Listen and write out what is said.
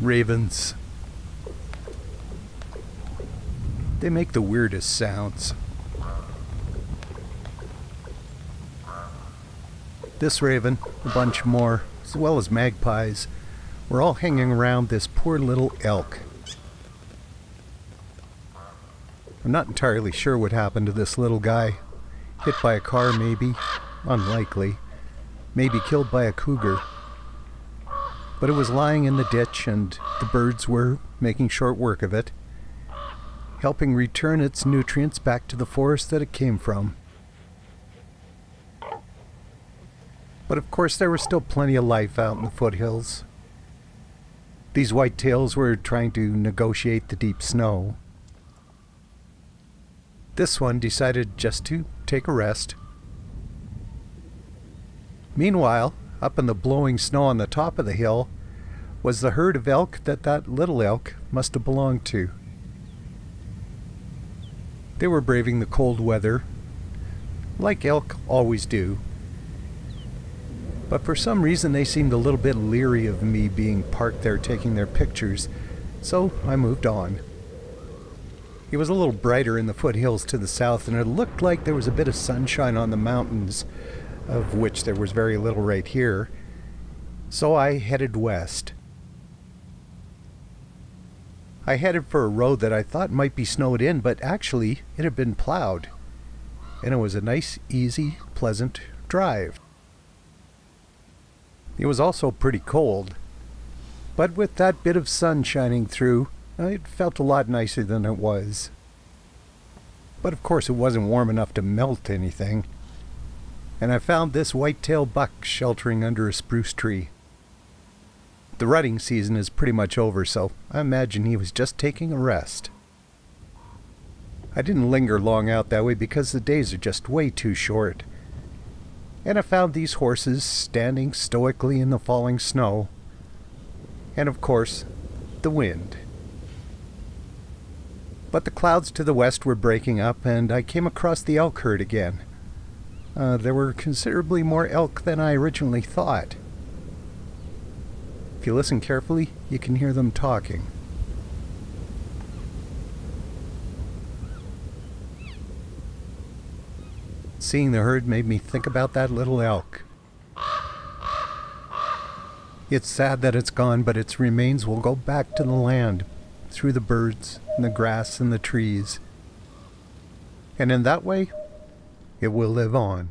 ravens. They make the weirdest sounds. This raven, a bunch more, as well as magpies, were all hanging around this poor little elk. I'm not entirely sure what happened to this little guy. Hit by a car, maybe. Unlikely. Maybe killed by a cougar. But it was lying in the ditch, and the birds were making short work of it, helping return its nutrients back to the forest that it came from. But of course there was still plenty of life out in the foothills. These whitetails were trying to negotiate the deep snow. This one decided just to take a rest. Meanwhile, up in the blowing snow on the top of the hill was the herd of elk that little elk must have belonged to. They were braving the cold weather, like elk always do. But for some reason they seemed a little bit leery of me being parked there taking their pictures, so I moved on. It was a little brighter in the foothills to the south, and it looked like there was a bit of sunshine on the mountains, of which there was very little right here, so I headed west. I headed for a road that I thought might be snowed in, but actually it had been plowed, and it was a nice, easy, pleasant drive. It was also pretty cold, but with that bit of sun shining through, it felt a lot nicer than it was. But of course it wasn't warm enough to melt anything, and I found this white-tail buck sheltering under a spruce tree. The rutting season is pretty much over, so I imagine he was just taking a rest. I didn't linger long out that way because the days are just way too short. And I found these horses standing stoically in the falling snow. And of course, the wind. But the clouds to the west were breaking up, and I came across the elk herd again. There were considerably more elk than I originally thought. If you listen carefully, you can hear them talking. Seeing the herd made me think about that little elk. It's sad that it's gone, but its remains will go back to the land, through the birds and the grass and the trees. And in that way, it will live on.